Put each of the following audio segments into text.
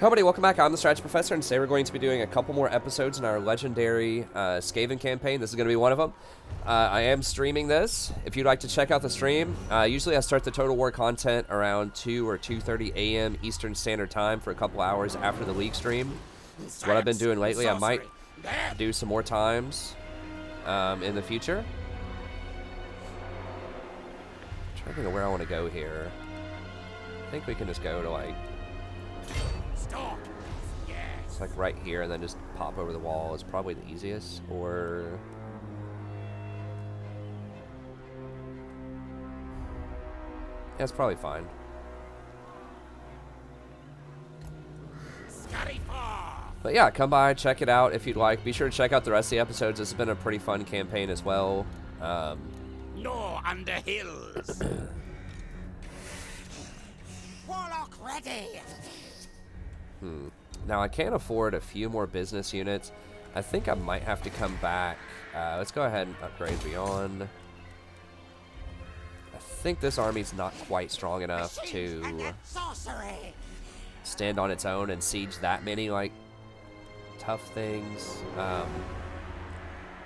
Hello everybody, welcome back. I'm the Strategy Professor, and today we're going to be doing a couple more episodes in our legendary Skaven campaign. This is going to be one of them. I am streaming this. If you'd like to check out the stream, usually I start the Total War content around 2 or 2:30 a.m. Eastern Standard Time for a couple hours after the League stream. It's what I've been doing lately. I might do some more times in the future. I'm trying to think of where I want to go here. I think we can just go to like... It's like right here and then just pop over the wall is probably the easiest, or... Yeah, it's probably fine. But yeah, come by, check it out if you'd like. Be sure to check out the rest of the episodes. This has been a pretty fun campaign as well. No under hills. Warlock ready. Now, I can't afford a few more business units. I think I might have to come back. Let's go ahead and upgrade Beyond. I think this army's not quite strong enough to stand on its own and siege that many, like, tough things.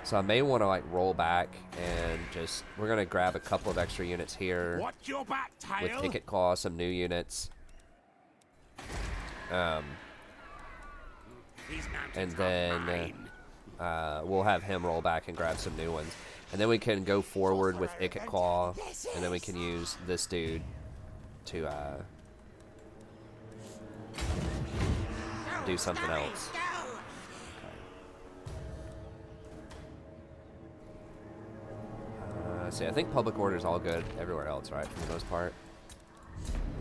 So I may want to, like, roll back and just... We're going to grab a couple of extra units here. Watch your back, With Tile. Icket Claw, some new units. And then we'll have him roll back and grab some new ones. And then we can go forward with Icket Claw, and then we can use this dude to do something else. See, I think public order is all good everywhere else, right? For the most part.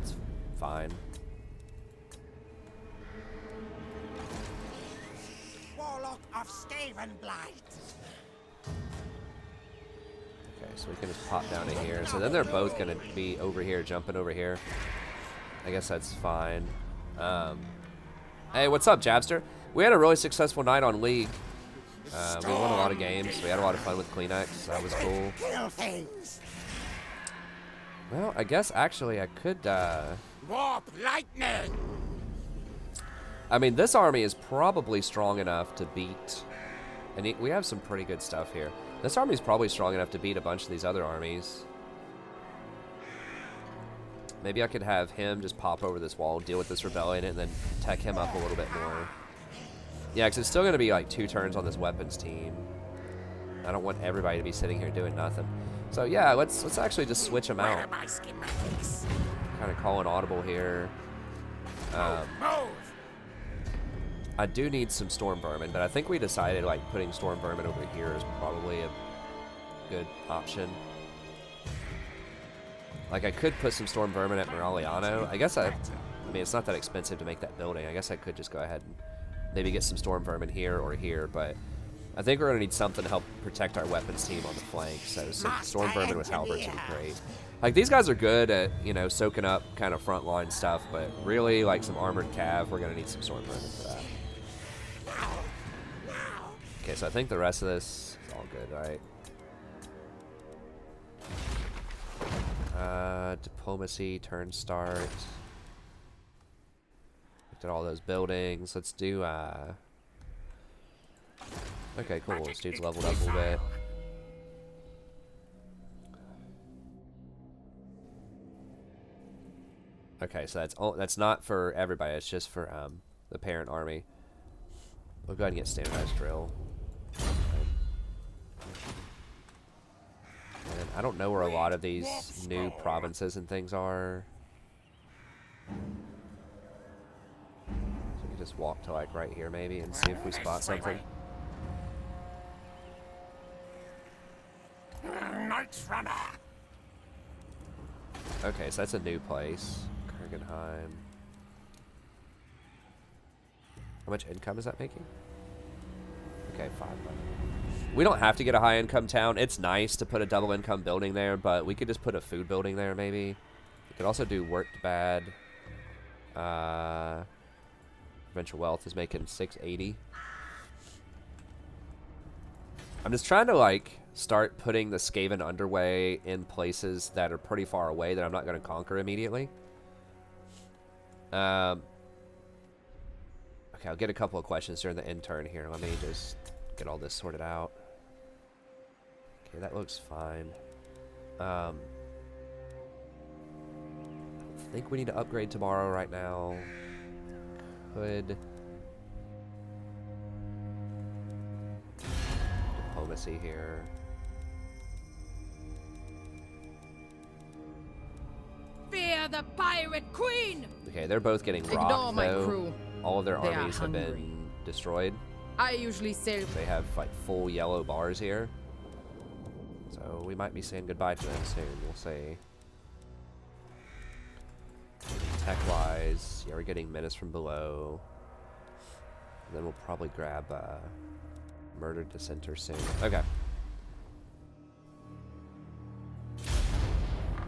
It's fine. Warlock of Skaven Blight. Okay, so we can just pop down to here. So then they're both going to be over here, jumping over here. I guess that's fine. Hey, what's up, Jabster? We had a really successful night on League. We won a lot of games. We had a lot of fun with Kleenex. That was cool. Kill things. Well, I guess actually I could... Warp lightning. I mean, this army is probably strong enough to beat... And we have some pretty good stuff here. This army is probably strong enough to beat a bunch of these other armies. Maybe I could have him just pop over this wall, deal with this rebellion, and then tech him up a little bit more. Yeah, because it's still going to be like 2 turns on this weapons team. I don't want everybody to be sitting here doing nothing. So yeah, let's actually just switch them out. Kind of call an audible here. Move. I do need some Storm Vermin, but I think we decided like putting Storm Vermin over here is probably a good option. Like I could put some Storm Vermin at Moraliano. I guess I mean, it's not that expensive to make that building. I guess I could just go ahead and maybe get some Storm Vermin here or here, but I think we're going to need something to help protect our weapons team on the flank, so some Storm Vermin with Halberds would be great. Like, these guys are good at, you know, soaking up kind of frontline stuff, but really, like, some Armored Cav, we're going to need some Storm Vermin for that. Okay, so I think the rest of this is all good, right? Diplomacy, turn start. Looked at all those buildings. Let's do, okay, cool. This dude's leveled up a little bit. Okay, so that's not for everybody. It's just for the parent army. We'll go ahead and get standardized drill. And I don't know where a lot of these new provinces and things are. So we can just walk to like right here maybe and see if we spot something. Knights Runner. Okay, so that's a new place. Kurgenheim. How much income is that making? Okay, 5 money. We don't have to get a high income town. It's nice to put a double income building there, but we could just put a food building there maybe. We could also do worked bad. Provincial wealth is making 680. I'm just trying to like start putting the Skaven Underway in places that are pretty far away that I'm not going to conquer immediately. Okay, I'll get a couple of questions during the intern here. Let me just get all this sorted out. Okay, that looks fine. I think we need to upgrade tomorrow right now. Could... Diplomacy here. Fear the pirate queen! Okay, they're both getting Ignore rocked, my though. crew. All of their They are armies have hungry. been destroyed. I usually sail. They have, like, full yellow bars here. So we might be saying goodbye to them soon. We'll see. Tech-wise, yeah, we're getting menace from below. And then we'll probably grab murdered dissenter soon. Okay.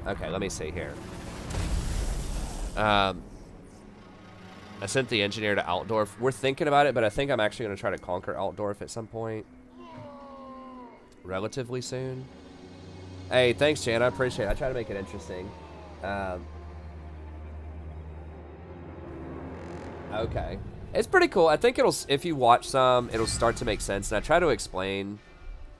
Okay, let me see here. I sent the engineer to Altdorf. We're thinking about it, but I think I'm actually going to try to conquer Altdorf at some point. Relatively soon. Hey, thanks, Jan. I appreciate it. I try to make it interesting. Okay. It's pretty cool. I think it'll, if you watch some, it'll start to make sense. And I try to explain,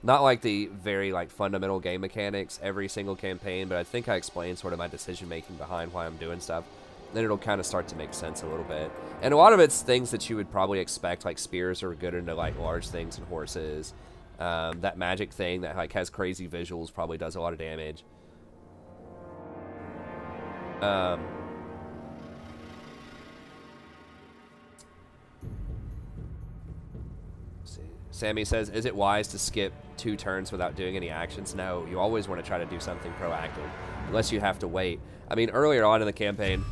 not like the very like fundamental game mechanics every single campaign, but I think I explain sort of my decision making behind why I'm doing stuff. Then it'll kind of start to make sense a little bit. And a lot of it's things that you would probably expect, like spears are good into like large things and horses. That magic thing that like has crazy visuals probably does a lot of damage. Sammy says, is it wise to skip 2 turns without doing any actions? No, you always want to try to do something proactive, unless you have to wait. I mean, earlier on in the campaign,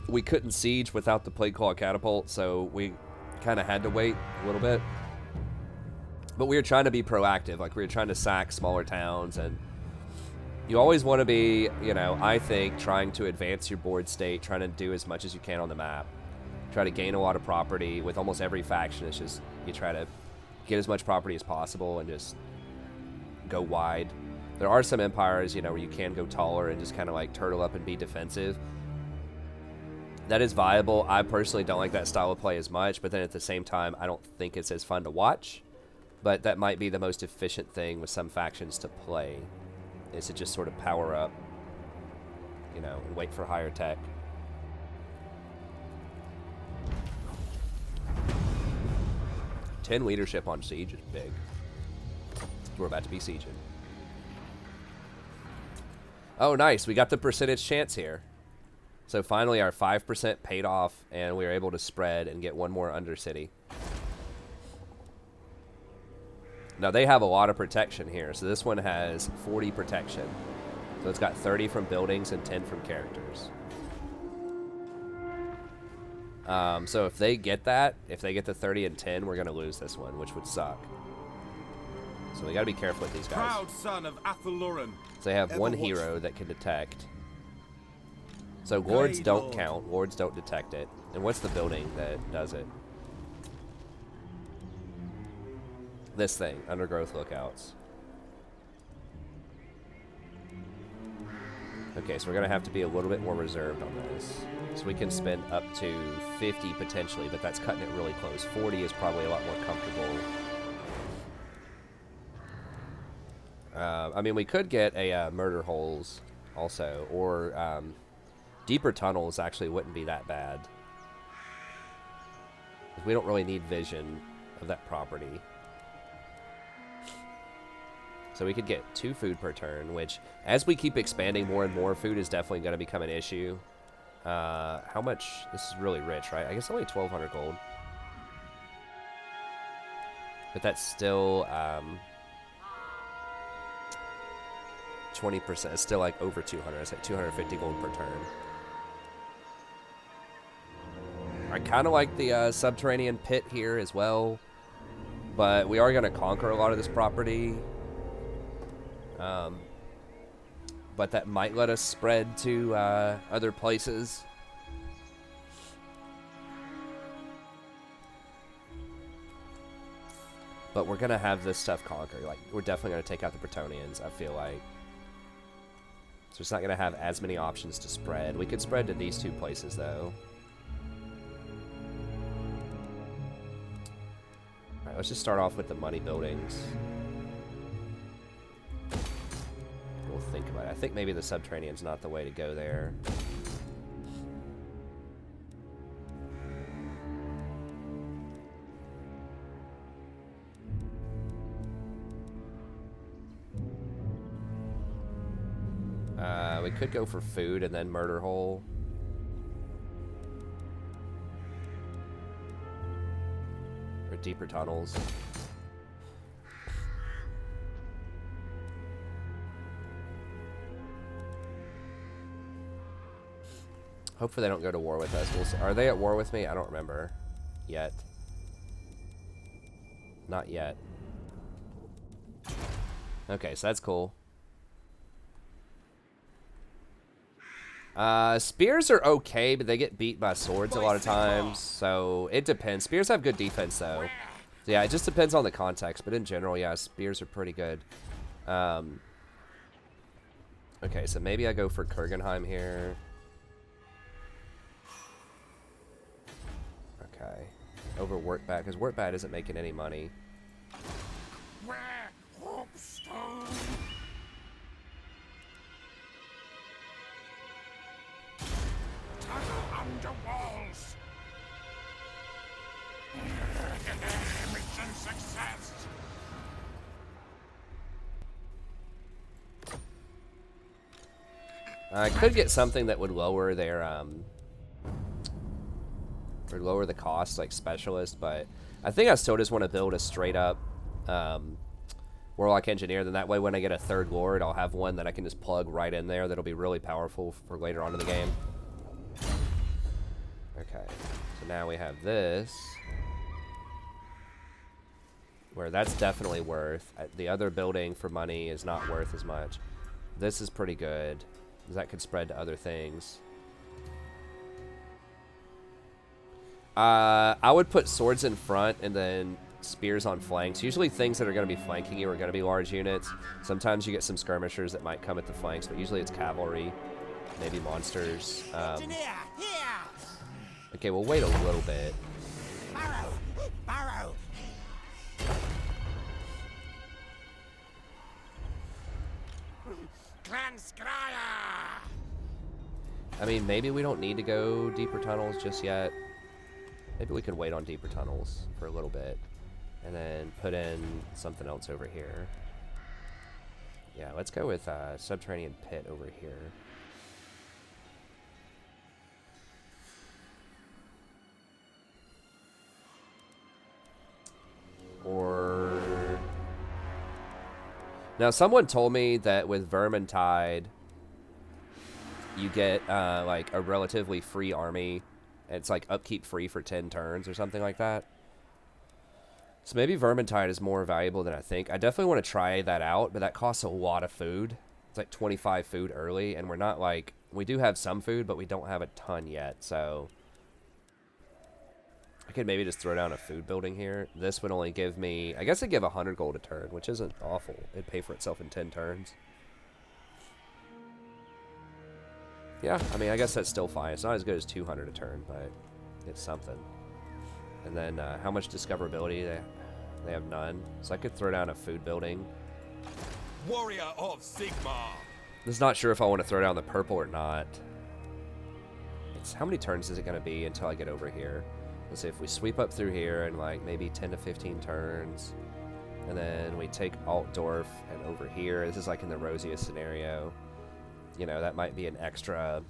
we couldn't siege without the Plague Claw Catapult, so we kind of had to wait a little bit. But we were trying to be proactive, like we were trying to sack smaller towns, and you always want to be, you know, I think, trying to advance your board state, trying to do as much as you can on the map. Try to gain a lot of property. With almost every faction, it's just, you try to get as much property as possible and just go wide. There are some empires, you know, where you can go taller and just kind of like turtle up and be defensive. That is viable. I personally don't like that style of play as much, but then at the same time, I don't think it's as fun to watch. But that might be the most efficient thing with some factions to play, is to just sort of power up, you know, and wait for higher tech. Ten leadership on siege is big. We're about to be sieging. Oh, nice. We got the percentage chance here. So finally our 5% paid off, and we were able to spread and get one more Undercity. Now they have a lot of protection here. So this one has 40 protection. So it's got 30 from buildings and 10 from characters. So if they get that, if they get the 30 and 10, we're going to lose this one, which would suck. So we got to be careful with these guys. Proud son of Athelloran. So they have one hero that can detect. So lords don't count. Lords don't detect it. And what's the building that does it? This thing, Undergrowth Lookouts. Okay, so we're going to have to be a little bit more reserved on this. So we can spend up to 50 potentially, but that's cutting it really close. 40 is probably a lot more comfortable. I mean, we could get a murder holes also, or deeper tunnels actually wouldn't be that bad. We don't really need vision of that property. So we could get 2 food per turn, which, as we keep expanding more and more, food is definitely going to become an issue. How much? This is really rich, right? I guess only 1,200 gold. But that's still 20%. It's still like over 200. It's like 250 gold per turn. I kind of like the subterranean pit here as well, but we are going to conquer a lot of this property. But that might let us spread to other places. But we're going to have this stuff conquered. Like, we're definitely going to take out the Bretonnians, I feel like. So it's not going to have as many options to spread. We could spread to these 2 places, though. Let's just start off with the money buildings. We'll think about it. I think maybe the subterranean's not the way to go there. We could go for food and then murder hole. Or deeper tunnels. Hopefully they don't go to war with us. We'll see. Are they at war with me? I don't remember. Yet. Not yet. Okay, so that's cool. Spears are okay, but they get beat by swords a lot of times, so it depends. Spears have good defense, though. So yeah, it just depends on the context, but in general, yeah, spears are pretty good. Okay, so maybe I go for Kurgenheim here. Okay. Over Workbat, because Workbat isn't making any money. Where Hopestone? Tunnel under walls. Mission success. I could get something that would lower their, or lower the cost, like Specialist, but I think I still just want to build a straight up, Warlock Engineer. Then that way when I get a third Lord, I'll have one that I can just plug right in there that'll be really powerful for later on in the game. Okay, so now we have this, where that's definitely worth. The other building for money is not worth as much. This is pretty good, because that could spread to other things. I would put swords in front and then spears on flanks. Usually things that are going to be flanking you are going to be large units. Sometimes you get some skirmishers that might come at the flanks, but usually it's cavalry, maybe monsters. Okay, we'll wait a little bit. Barrow. Clan Scryer. I mean, maybe we don't need to go deeper tunnels just yet. Maybe we can wait on deeper tunnels for a little bit and then put in something else over here. Yeah, let's go with subterranean pit over here. Or now someone told me that with Vermintide you get like a relatively free army. It's like upkeep free for 10 turns or something like that. So maybe Vermintide is more valuable than I think. I definitely want to try that out, but that costs a lot of food. It's like 25 food early, and we're not like... We do have some food, but we don't have a ton yet, so... I could maybe just throw down a food building here. This would only give me... I guess it'd give 100 gold a turn, which isn't awful. It'd pay for itself in 10 turns. Yeah, I mean, I guess that's still fine. It's not as good as 200 a turn, but it's something. And then how much discoverability? They have none. So I could throw down a food building. Warrior of Sigmar. Just not sure if I want to throw down the purple or not. It's how many turns is it going to be until I get over here? Let's see, if we sweep up through here in like maybe 10 to 15 turns. And then we take Altdorf and over here. This is like in the rosiest scenario. You know, that might be an extra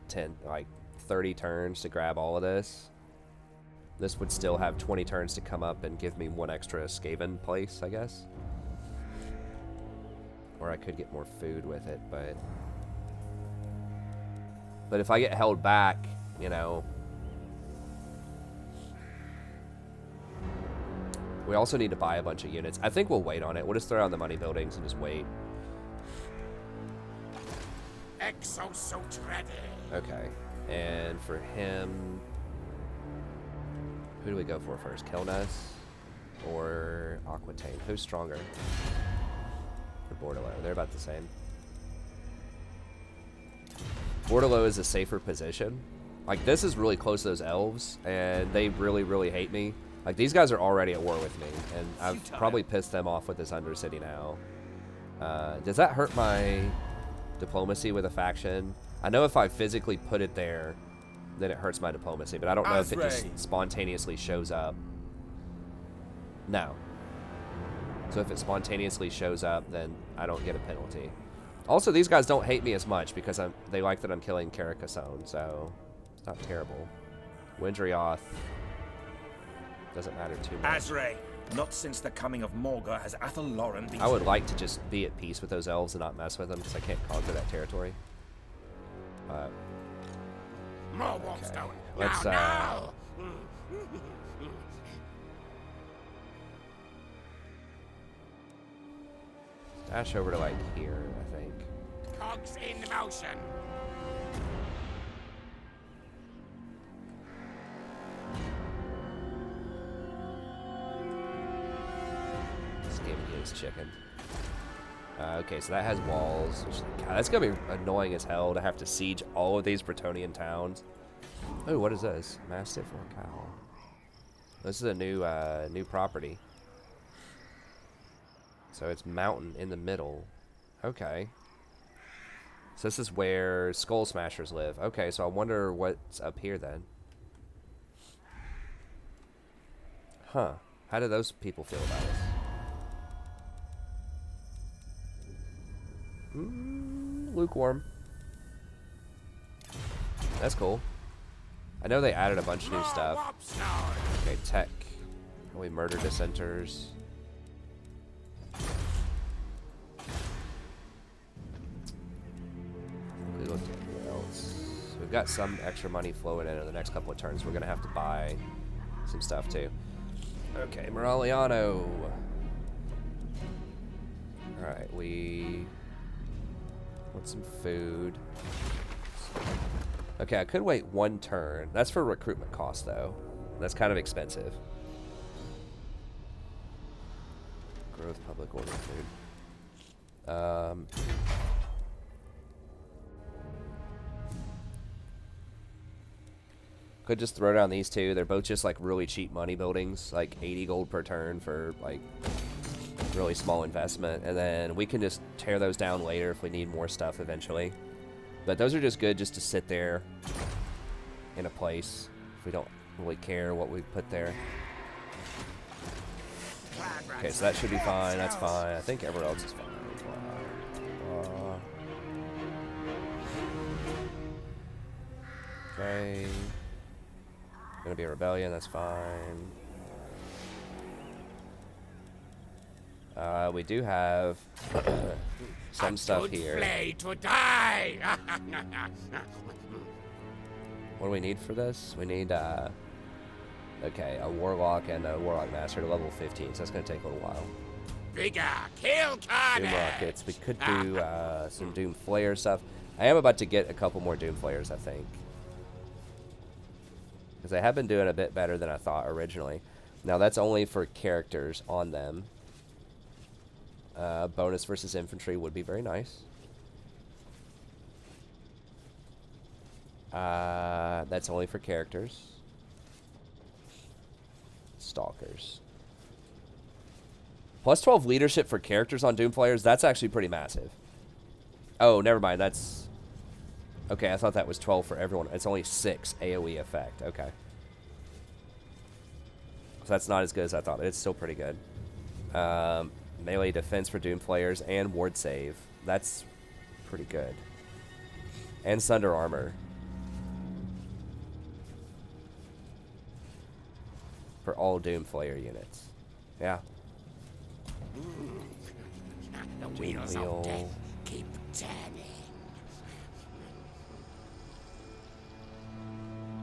30 turns to grab all of this. This would still have 20 turns to come up and give me one extra Skaven place, I guess. Or I could get more food with it, but if I get held back, you know. We also need to buy a bunch of units. I think we'll wait on it. We'll just throw down the money buildings and just wait. Exosuit ready. Okay, and for him, who do we go for first? Kelness or Aquitaine? Who's stronger? For Bordalo, they're about the same. Bordalo is a safer position. Like, this is really close to those elves, and they really, really hate me. Like, these guys are already at war with me, and I've probably pissed them off with this Undercity now. Does that hurt my diplomacy with a faction? I know if I physically put it there, then it hurts my diplomacy, but I don't know if it just spontaneously shows up. No. So if it spontaneously shows up, then I don't get a penalty. Also, these guys don't hate me as much because they like that I'm killing Carcassonne, so it's not terrible. Windrioth doesn't matter too much. Azray, not since the coming of Morga has Athel Lauren been... I would like to just be at peace with those elves and not mess with them because I can't conquer that territory. More Wolfstone. Let's, Now. dash over to, like, here, I think. Cogs in motion. This game is chicken. Okay, so that has walls. Which, God, that's gonna be annoying as hell to have to siege all of these Bretonnian towns. Oh, what is this? Mastiff or cow? This is a new property. So it's mountain in the middle. Okay. So this is where Skull Smashers live. Okay, so I wonder what's up here then. Huh. How do those people feel about us? Lukewarm. That's cool. I know they added a bunch of new stuff. Okay, tech. We murder dissenters. We looked at what else. We've got some extra money flowing in the next couple of turns. We're gonna have to buy some stuff too. Okay, Moraliano. Alright, we want some food. Okay, I could wait one turn. That's for recruitment cost, though. That's kind of expensive. Growth, public order, food. Could just throw down these two. They're both just like really cheap money buildings, like 80 gold per turn for like really small investment, and then we can just tear those down later if we need more stuff eventually. But those are just good just to sit there in a place if we don't really care what we put there. Okay, so that should be fine. That's fine. I think everywhere else is fine. Okay. Gonna be a rebellion. That's fine. We do have some stuff here. Play to die. What do we need for this? We need, okay, a Warlock and a Warlock Master to level 15, so that's going to take a little while. Bigger kill carnage. Doom Rockets. We could do some Doom Flayer stuff. I am about to get a couple more Doom Flayers, I think. Because they have been doing a bit better than I thought originally. Now, that's only for characters on them. Bonus versus infantry would be very nice. That's only for characters. Stalkers. Plus 12 leadership for characters on Doom Flayers, that's actually pretty massive. Oh, never mind, that's... Okay, I thought that was 12 for everyone. It's only 6 AoE effect, okay. So that's not as good as I thought, but it's still pretty good. Melee defense for Doom Flayers and ward save. That's pretty good. And Sunder armor. For all Doom Flayer units. Yeah. The wheels of death keep turning.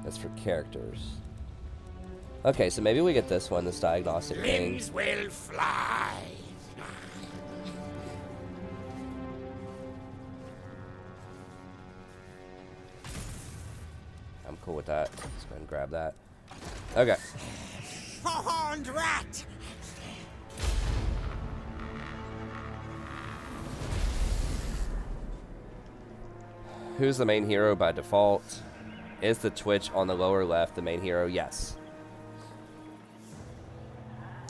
That's for characters. Okay, so maybe we get this one, this diagnostic thing. Limbs will fly. I'm cool with that. Let's go ahead and grab that. Okay. Horned rat. Who's the main hero by default? Is the Twitch on the lower left the main hero? Yes.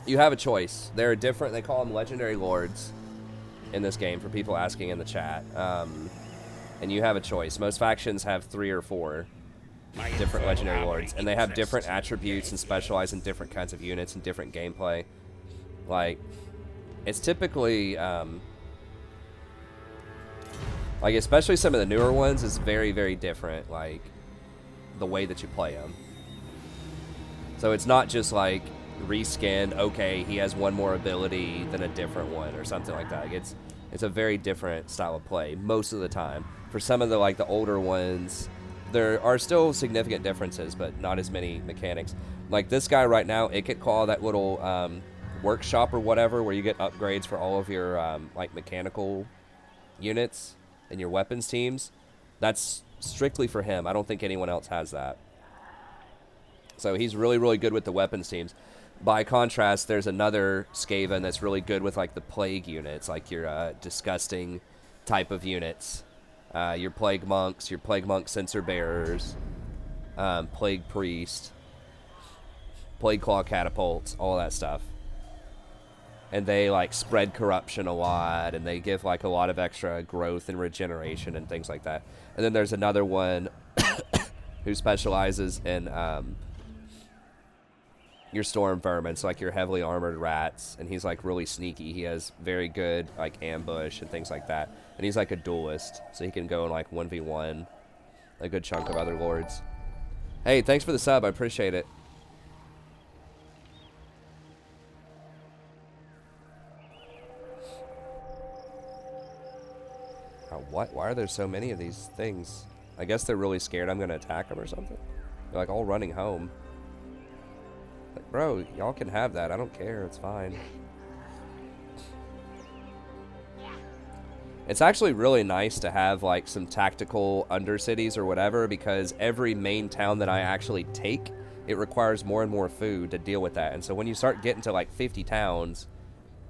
you have a choice. There are different, they call them legendary lords in this game for people asking in the chat. And you have a choice. Most factions have 3 or 4 different legendary lords, and they have different attributes and specialize in different kinds of units and different gameplay. Like, it's typically, like, especially some of the newer ones is very, very different, like, the way that you play them. So it's not just like reskin, okay, he has one more ability than a different one or something like that. Like, it's a very different style of play most of the time. For some of the, like, the older ones, there are still significant differences, but not as many mechanics. Like this guy right now, it could call that little workshop or whatever where you get upgrades for all of your like mechanical units and your weapons teams. That's strictly for him. I don't think anyone else has that. So he's really, really good with the weapons teams. By contrast, there's another Skaven that's really good with like the plague units, like your disgusting type of units. Your plague monks, your plague monk censer bearers, plague priest, plague claw catapults, all that stuff. And they like spread corruption a lot, and they give like a lot of extra growth and regeneration and things like that. And then there's another one who specializes in your storm vermin, so like your heavily armored rats, and he's like really sneaky. He has very good like ambush and things like that. And he's like a duelist, so he can go in like 1v1 a good chunk of other lords. Hey, thanks for the sub, I appreciate it. Oh, what? Why are there so many of these things? I guess they're really scared I'm gonna attack them or something. They're like all running home. Like, bro, y'all can have that. I don't care. It's fine. It's actually really nice to have like some tactical undercities or whatever, because every main town that I actually take, it requires more and more food to deal with that. And so when you start getting to like 50 towns,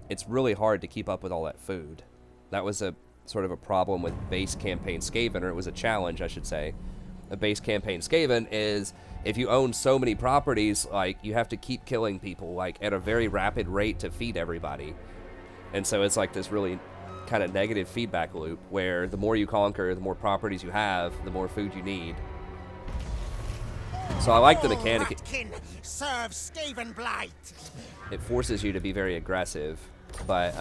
it's really hard to keep up with all that food. That was a sort of a problem with base campaign Skaven, or it was a challenge, I should say. A base campaign Skaven is if you own so many properties, like you have to keep killing people like at a very rapid rate to feed everybody. And so it's like this really kind of negative feedback loop where the more you conquer, the more properties you have, the more food you need. So I like the mechanic. Serve Skaven blight. It forces you to be very aggressive, but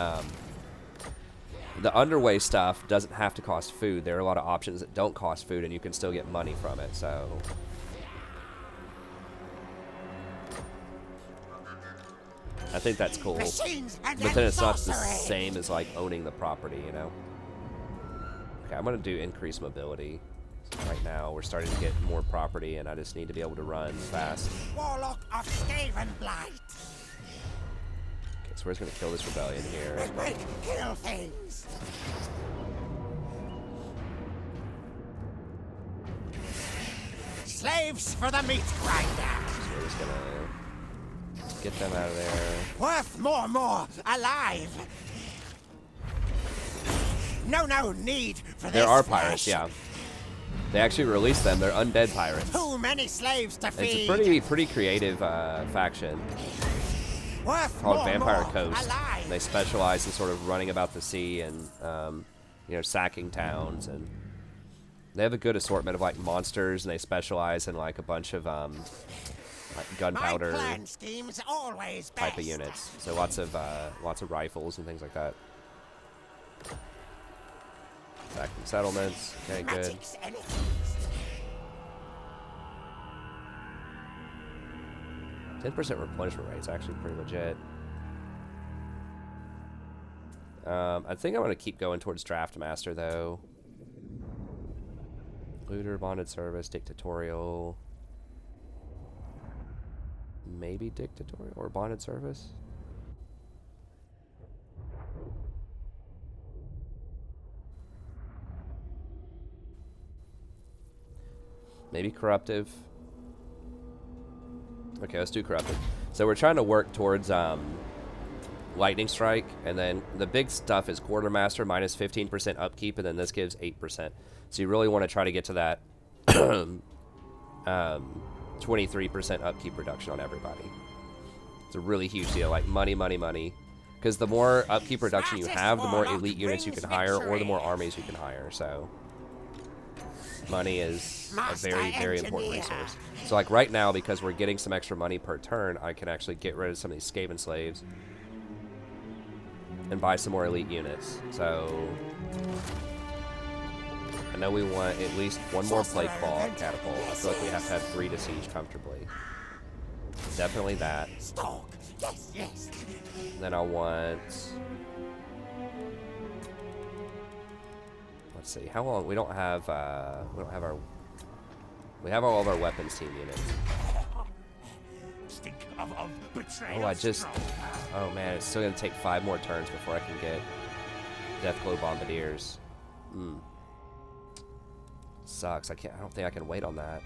the underway stuff doesn't have to cost food. There are a lot of options that don't cost food, and you can still get money from it. So I think that's cool. But then it's not the same as like owning the property, you know? Okay, I'm gonna do increased mobility. Right now, we're starting to get more property, and I just need to be able to run fast. Warlock of Skaven blight. Okay, so we're just gonna kill this rebellion here. Kill things. Slaves for the meat grinder. So we're just gonna get them out of there. Worth more alive. No need for this. There are pirates, yeah. They actually released them. They're undead pirates. Too many slaves to feed. It's a pretty creative faction called Vampire Coast. Alive. They specialize in sort of running about the sea and you know, sacking towns, and they have a good assortment of like monsters, and they specialize in like a bunch of like gunpowder type of units. So lots of rifles and things like that. Back from settlements. Okay, good. 10% replenishment rate is actually pretty legit. I think I'm going to keep going towards Draft Master, though. Looter, Bonded Service, Dictatorial. Maybe Dictatorial or Bonded Service? Maybe Corruptive. Okay, let's do Corruptive. So we're trying to work towards Lightning Strike, and then the big stuff is Quartermaster minus 15% upkeep, and then this gives 8%. So you really want to try to get to that 23% upkeep reduction on everybody. It's a really huge deal. Like money, money, money. Because the more upkeep production you have, the more elite units you can hire, or the more armies you can hire. So money is a very, very important resource. So like right now, because we're getting some extra money per turn, I can actually get rid of some of these Skaven slaves and buy some more elite units. So I know we want at least one more Plague Claw catapult. I feel like we have to have 3 to siege comfortably. Definitely that. Stalk. Yes, yes. Then I want... Let's see, how long... We don't have our... We have all of our weapons team units. Stink of betrayal. Oh, I just... Oh man, it's still gonna take 5 more turns before I can get Deathglow Bombardiers. Sucks. I don't think I can wait on that.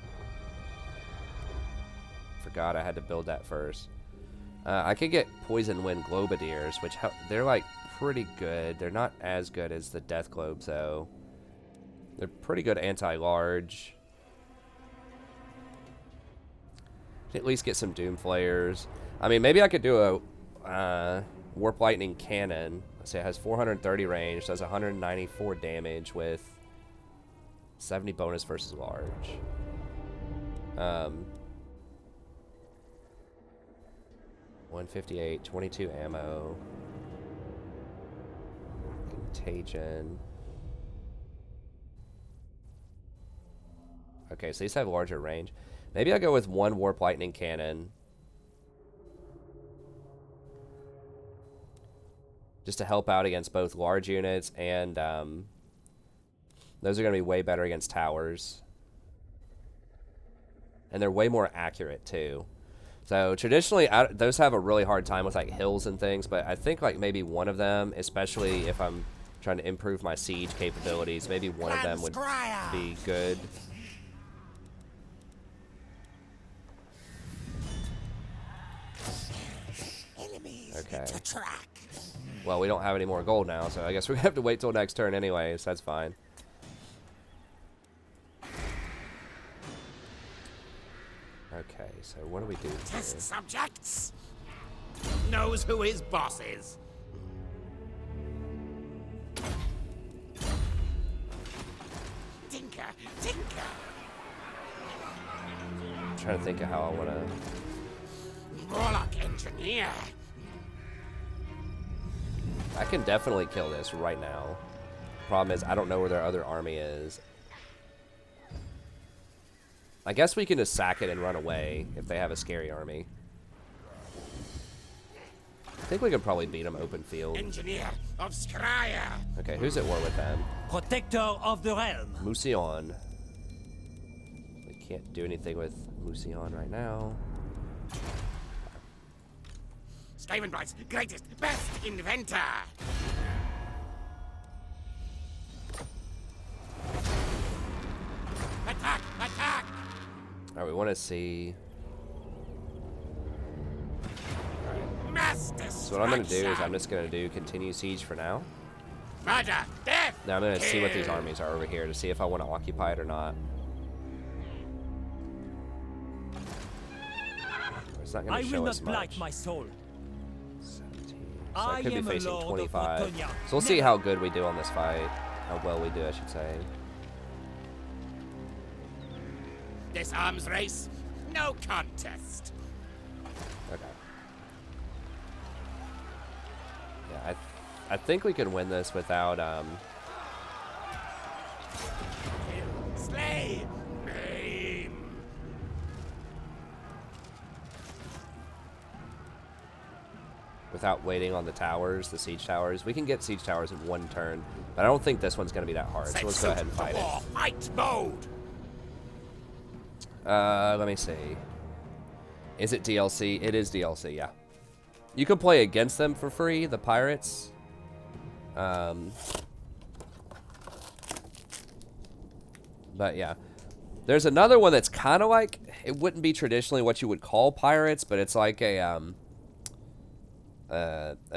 Forgot I had to build that first. I could get Poison Wind Globadiers, which they're like pretty good. They're not as good as the Death Globes though. They're pretty good anti-large. At least get some Doom Flayers. I mean, maybe I could do a Warp Lightning Cannon. Let's say it has 430 range, does 194 damage with 70 bonus versus large. 158, 22 ammo. Contagion. Okay, so these have larger range. Maybe I'll go with 1 Warp Lightning Cannon. Just to help out against both large units and those are going to be way better against towers. And they're way more accurate too. So traditionally, those have a really hard time with like hills and things, but I think like maybe one of them, especially if I'm trying to improve my siege capabilities, maybe one of them would be good. Okay. Well, we don't have any more gold now, so I guess we're going to have to wait till next turn anyways. That's fine. Okay, so what do we do here? Test subjects. Knows who his boss is. Tinker, tinker. I'm trying to think of how I want to... Warlock engineer. I can definitely kill this right now. Problem is, I don't know where their other army is. I guess we can just sack it and run away if they have a scary army. I think we could probably beat them open field. Engineer of Skryre. Okay, who's at war with them? Protector of the realm. Musion. We can't do anything with Musion right now. Skavenbright's greatest, best inventor. Attack! Attack! Alright, we want to see... Mass So what I'm going to do is I'm destruction. just going to do continue siege for now. Murder! Death! Now I'm going to see what these kill. armies are over here to see if I want to occupy it or not. It's not going I to show will us not blight much. my soul. 17. So I I could be am a facing lord of 25. Bretonia. So we'll see how good we do on this fight. How well we do, I should say. This arms race, no contest. Okay. Yeah, I think we could win this without Slay, maim. without waiting on the towers, the siege towers. We can get siege towers in 1 turn, but I don't think this one's going to be that hard. So let's go ahead and fight it. War, fight mode. Let me see. Is it DLC? It is DLC, yeah. You can play against them for free, the pirates. But yeah. There's another one that's kind of like, it wouldn't be traditionally what you would call pirates, but it's like a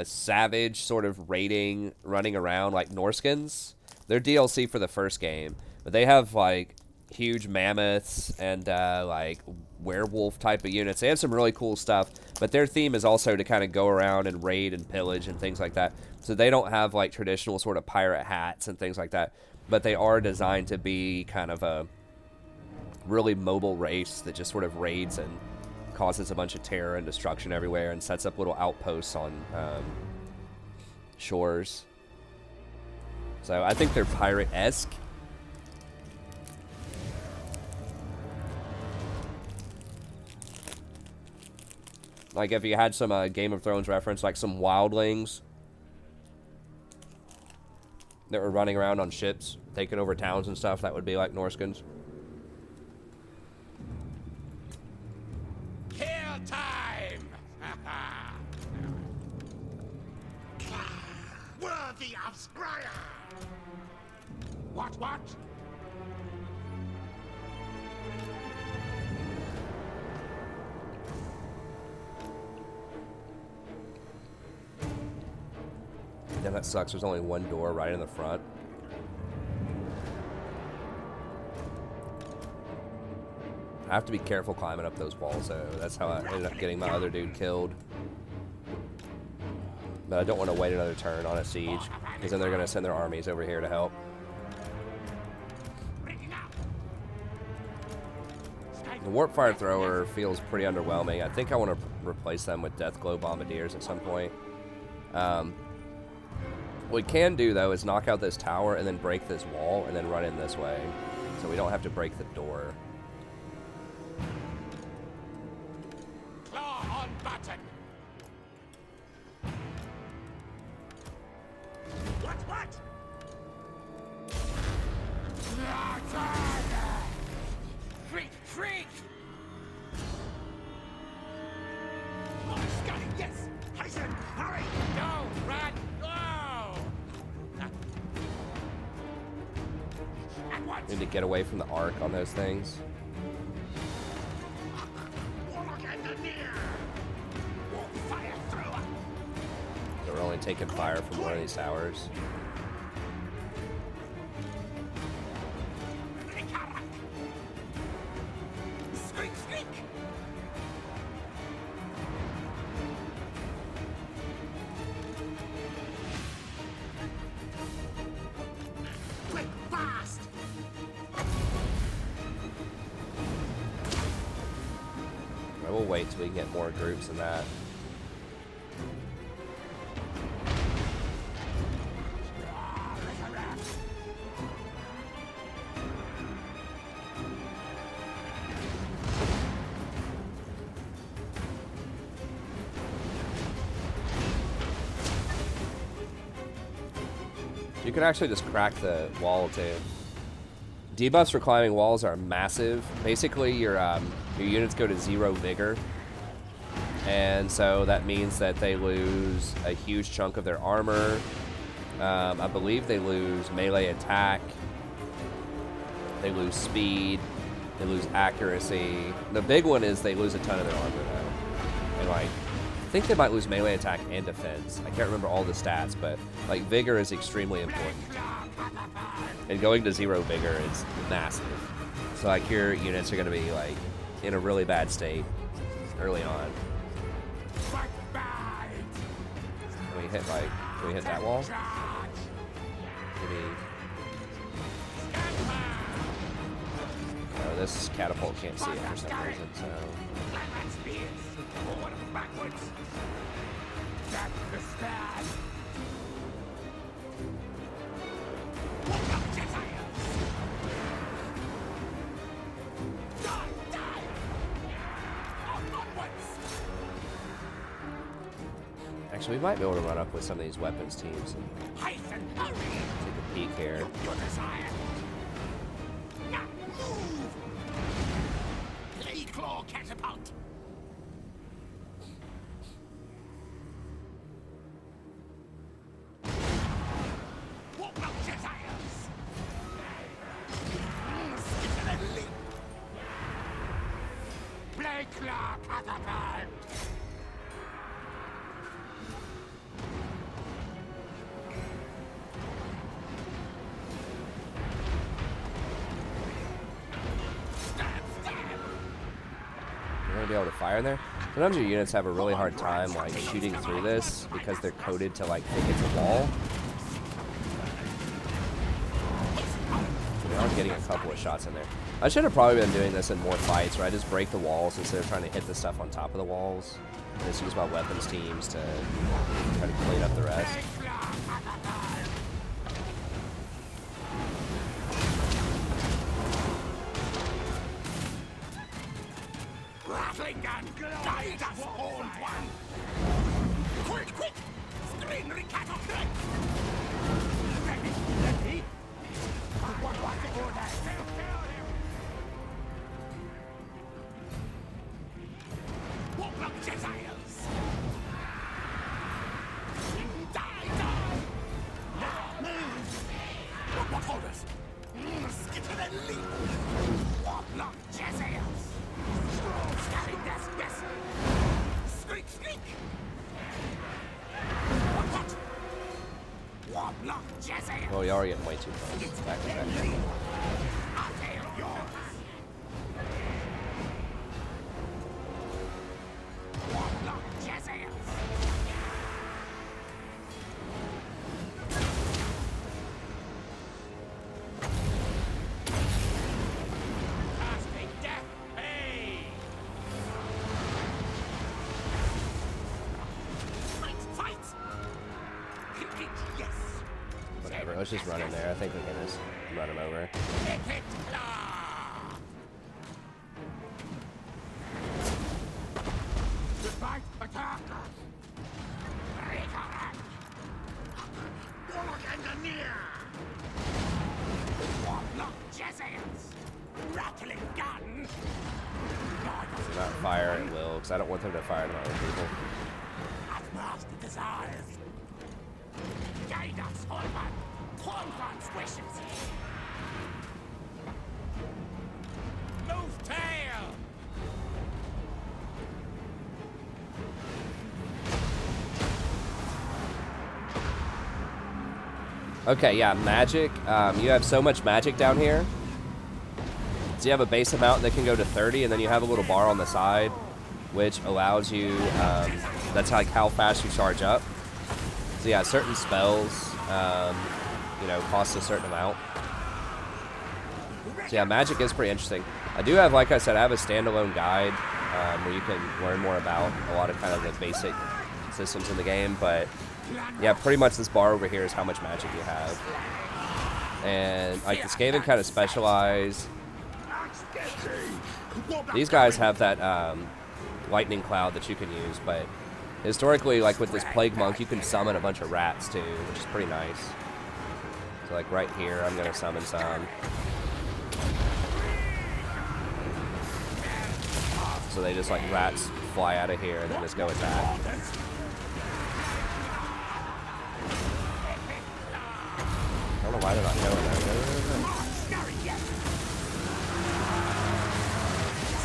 savage sort of raiding, running around like Norskins. They're DLC for the first game, but they have like huge mammoths and like werewolf type of units. They have some really cool stuff, but their theme is also to kind of go around and raid and pillage and things like that. So they don't have like traditional sort of pirate hats and things like that, but they are designed to be kind of a really mobile race that just sort of raids and causes a bunch of terror and destruction everywhere and sets up little outposts on shores. So I think they're pirate-esque. Like if you had some Game of Thrones reference, like some wildlings that were running around on ships, taking over towns and stuff, that would be like Norskins. Kill time! Worthy of Scryer! What? Damn, that sucks. There's only one door right in the front. I have to be careful climbing up those walls, though. That's how I ended up getting my other dude killed. But I don't want to wait another turn on a siege, because then they're going to send their armies over here to help. The Warp Fire Thrower feels pretty underwhelming. I think I want to replace them with Deathglow Bombardiers at some point. What we can do, though, is knock out this tower and then break this wall and then run in this way. So we don't have to break the door. Claw on button! What? Freak! Oh, Scotty, yes! Hasten, hurry! Go, run! At once! Need to get away from the arc on those things. Warlock Engineer! Warp Fire Thrower! So we're only taking fire from one of these towers. Skreek! Quick, fast! I will wait till we can get more groups than that. You can actually just crack the wall too. Debuffs for climbing walls are massive. Basically, your units go to 0 vigor, and so that means that they lose a huge chunk of their armor. I believe they lose melee attack. They lose speed. They lose accuracy. The big one is they lose a ton of their armor though, and like I think they might lose melee attack and defense. I can't remember all the stats, but like vigor is extremely important. And going to 0 vigor is massive. So like your units are going to be like in a really bad state early on. Can we hit that wall? Maybe. Oh, this catapult can't see it for some reason, so. Actually, we might be able to run up with some of these weapons teams and take a peek here. Claw catapult. Blade claw catapult. fire in there. Sometimes your units have a really hard time like shooting through this because they're coded to like think it's a wall. We are getting a couple of shots in there. I should have probably been doing this in more fights where I just break the walls instead of trying to hit the stuff on top of the walls. I just use my weapons teams to try to clean up the rest. Rattling gun! Guide us, horned one! Quick, quick! Screen Ricato threat! Ready, ready! What order? Warlock Jezzails! Die, die! Move! What orders? Skitter and leap! Warlock Jezzails! Scattering death, yes! Squeak, squeak! What? Warlock Jezzails! Oh, y'all are getting way too close. Back to back. I'll take yours! Warlock Jezzails! Casting death, hey! Fight, fight! Kick it, yes! Whatever, let's just run in there. I think we can just run him over. Kick it, claw! Goodbye, attack! Recoract! Warlock Engineer! Warlock Jezzails! Rattling gun! Do not fire at will, because I don't want them to fire at other people. At master desires! Guide us, Hornman! Hornman's wishes! Move tail! Okay, yeah, magic. You have so much magic down here. So you have a base amount that can go to 30, and then you have a little bar on the side, which allows you, that's like how fast you charge up. So yeah, certain spells, you know, cost a certain amount. So yeah, magic is pretty interesting. I do have, like I said, I have a standalone guide where you can learn more about a lot of kind of the basic systems in the game, but yeah, pretty much this bar over here is how much magic you have. And like the Skaven kind of specialize. These guys have that lightning cloud that you can use, but historically, like with this plague monk, you can summon a bunch of rats too, which is pretty nice. So like right here, I'm gonna summon some. So they just like rats fly out of here and then just go attack. I don't know why they're not going there.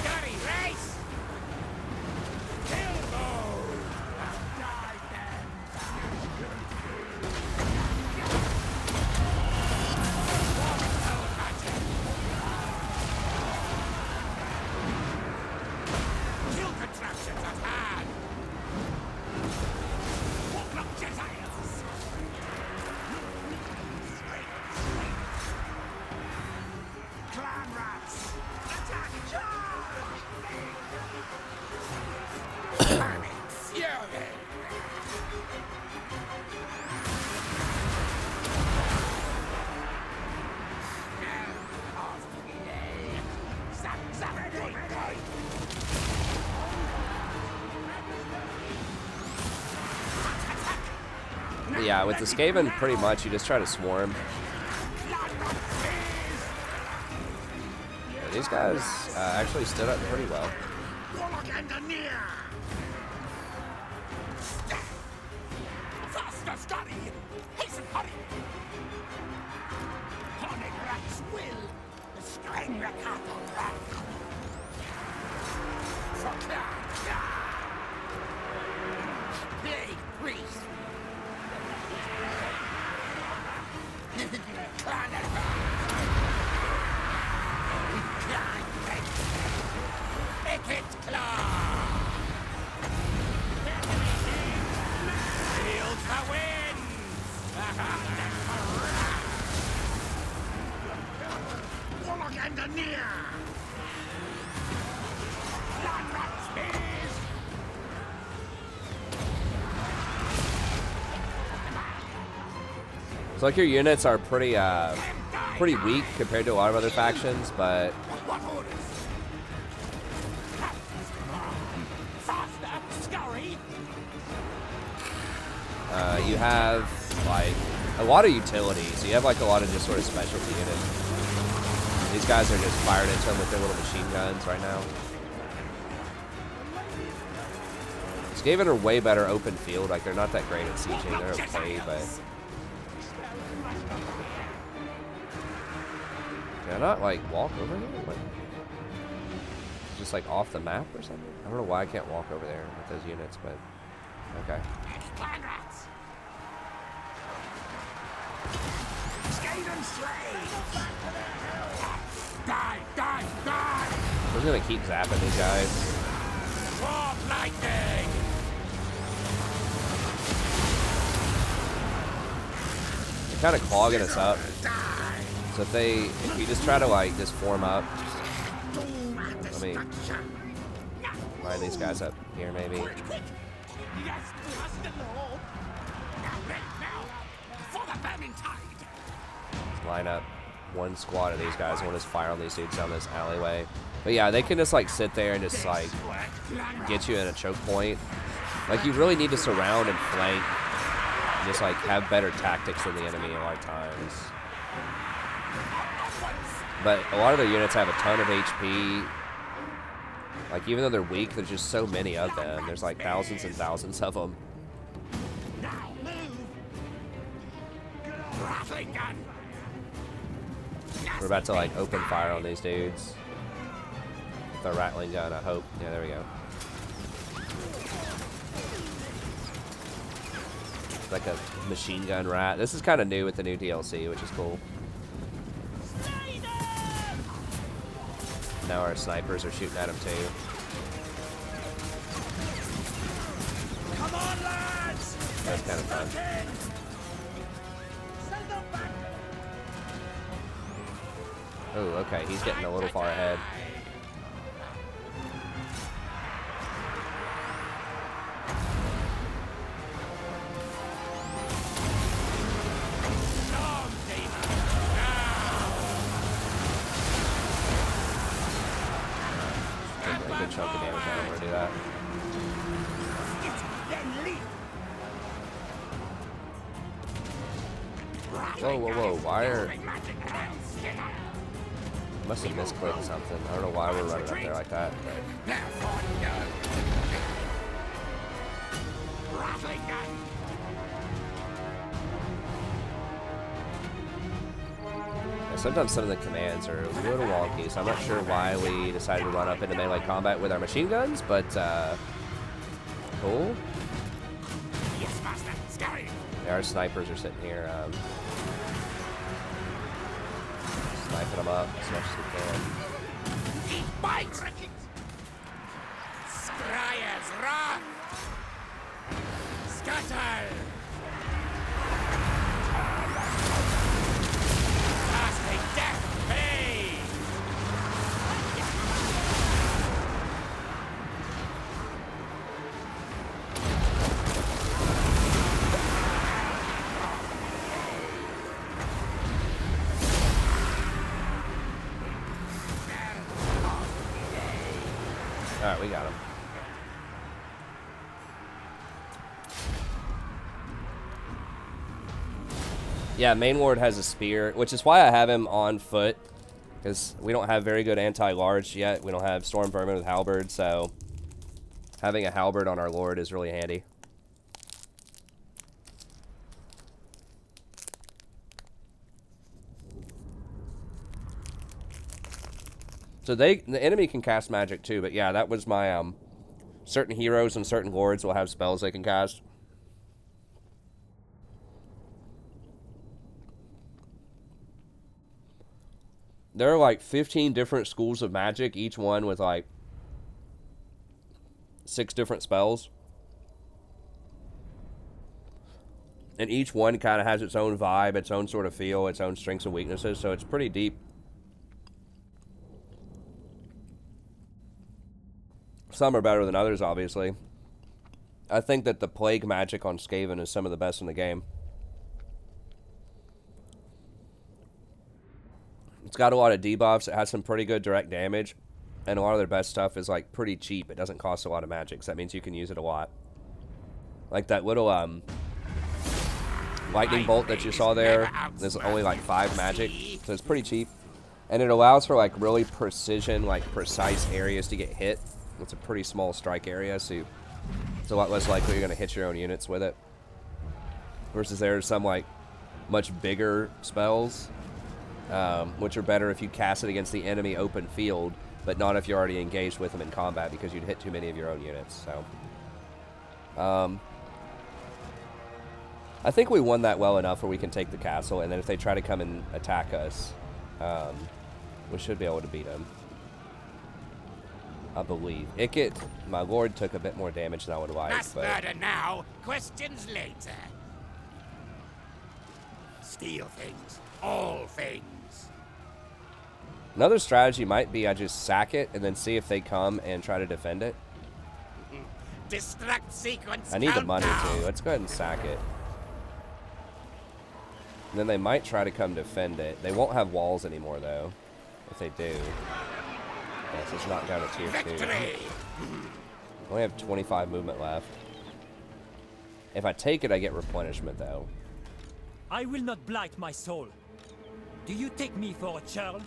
Scurry, race! Elbow! Die then! Kill contraptions at hand! Warlock Jezzails! Clan rats! Attack charge! Panic fury! Yeah, with the Skaven, pretty much you just try to swarm. Yeah, these guys actually stood up pretty well. Warlock Engineer! Faster, scurry! Hasten, hurry! Hornet rats will! String Ricato rat! Big priest! Clan advance! Picket claw! It's like your units are pretty pretty weak compared to a lot of other factions, but you have like a lot of utilities. You have like a lot of just sort of specialty units. These guys are just fired into them with their little machine guns right now. Skaven are way better open field. Like they're not that great at sieging. They're okay, but can I not like walk over here? Like, just like off the map or something? I don't know why I can't walk over there with those units, but okay. Die, die, die! I'm just gonna keep zapping these guys. Sword lightning! They're kind of clogging us up. So if you just try to like just form up, let me line these guys up here maybe. Yes, trust the Lord! Now, for the burning tide! Just line up one squad of these guys. I want to just fire on these dudes down this alleyway. But yeah, they can just like sit there and just like get you in a choke point. Like you really need to surround and flank. And just like have better tactics than the enemy a lot of times. But a lot of their units have a ton of HP. Like even though they're weak, there's just so many of them. There's like thousands and thousands of them. Now move! Rattling gun! We're about to like open fire on these dudes. With a rattling gun, I hope. Yeah, there we go. It's like a machine gun rat. This is kind of new with the new DLC, which is cool. Now our snipers are shooting at him too. Come on, lads! That's kind of fun. Send them back! Oh, okay, he's getting a little far ahead. Storm Demon! Taking a good chunk of damage out. I'm gonna do that. Whoa, whoa, whoa! Why are? Must have misclicked something. I don't know why we're running up there like that. But Rattling gun! yeah, sometimes some of the commands are a little wonky, so I'm not sure why we decided to run up into melee combat with our machine guns, but cool. Yes, master! Scurry! Yeah, our snipers are sitting here sniping them up as much as we can. Eat bite! Scryer's wrath! Scatter! Ghastly death pay! Alright, we got him. Yeah, main ward has a spear, which is why I have him on foot, because we don't have very good anti-large yet. We don't have storm vermin with halberd, so having a halberd on our lord is really handy. So the enemy can cast magic too, but yeah, that was my certain heroes and certain lords will have spells they can cast. There are like 15 different schools of magic, each one with like 6 different spells. And each one kind of has its own vibe, its own sort of feel, its own strengths and weaknesses, so it's pretty deep. Some are better than others, obviously. I think that the plague magic on Skaven is some of the best in the game. It's got a lot of debuffs. It has some pretty good direct damage. And a lot of their best stuff is, like, pretty cheap. It doesn't cost a lot of magic, so that means you can use it a lot. Like that little, lightning bolt that you saw there. There's only, like, 5 magic, so it's pretty cheap. And it allows for, like, really precision, like, precise areas to get hit. It's a pretty small strike area, so it's a lot less likely you're going to hit your own units with it. Versus there's some, like, much bigger spells, which are better if you cast it against the enemy open field, but not if you're already engaged with them in combat because you'd hit too many of your own units. So, I think we won that well enough where we can take the castle, and then if they try to come and attack us, we should be able to beat them. I believe. Ikit, my lord, took a bit more damage than I would like. Mass But murder now, questions later. Steal things, all things. another strategy might be I just sack it and then see if they come and try to defend it. Destruct sequence. I need the money countdown. too. Let's go ahead and sack it. And then they might try to come defend it. They won't have walls anymore though. If they do. Yes, it's not down to tier 2. Victory. I only have 25 movement left. If I take it, I get replenishment though. I will not blight my soul. Do you take me for a churl?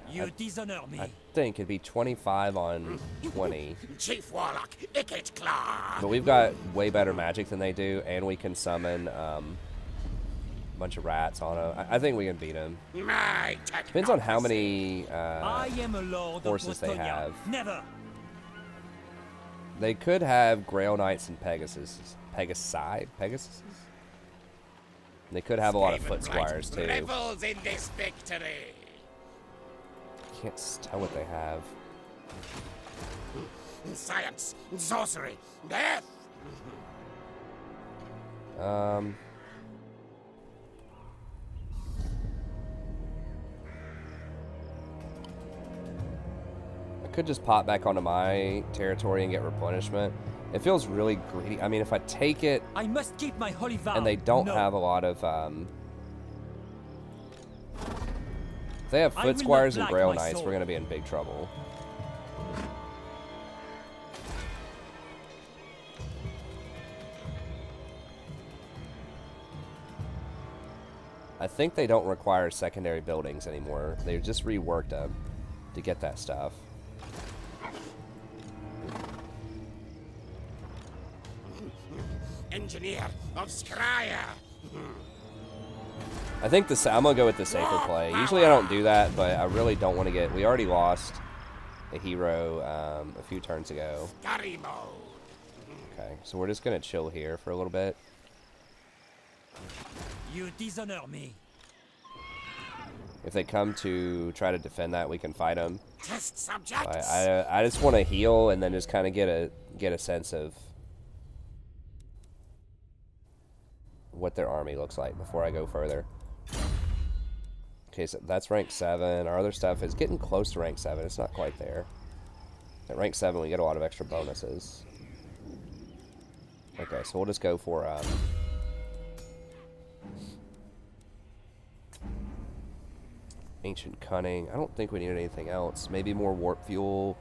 You dishonor me. I think it'd be 25 on 20. Chief Warlock, Ikit Claw. But we've got way better magic than they do, and we can summon a bunch of rats on them. I think we can beat them. My Depends on how many I am a lord horses of they Bretonnia. have. Never. They could have Grail Knights and Pegasus. Pegasus? They could have a lot of foot squires too. Revels in this victory. Can't tell what they have. Science, sorcery, death. I could just pop back onto my territory and get replenishment. It feels really greedy. I mean, if I take it I must keep my holy vow. and they don't No. have a lot of if they have I foot will squires not and blight Grail my Knights, soul. we're gonna be in big trouble. I think they don't require secondary buildings anymore. They just reworked them to get that stuff. Engineer of Scryer. I think I'm gonna go with the safer play. Usually I don't do that, but I really don't want to get. We already lost a hero a few turns ago. Garimo. Okay, so we're just gonna chill here for a little bit. You dishonor me. If they come to try to defend that, we can fight them. Test subjects. I just want to heal and then just kind of get a sense of what their army looks like before I go further. Okay, so that's rank 7. Our other stuff is getting close to rank 7. It's not quite there. At rank 7, we get a lot of extra bonuses. Okay, so we'll just go for Ancient Cunning. I don't think we need anything else. Maybe more warp fuel.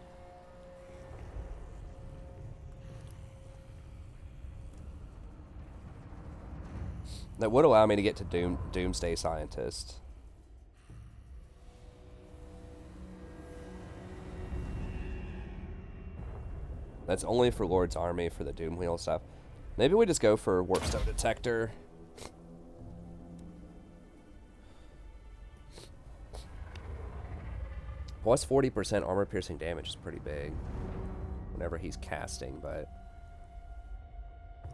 That would allow me to get to Doomsday Scientist. That's only for Lord's Army for the Doom Wheel stuff. Maybe we just go for Warpstone Detector. Plus 40% armor piercing damage is pretty big whenever he's casting, but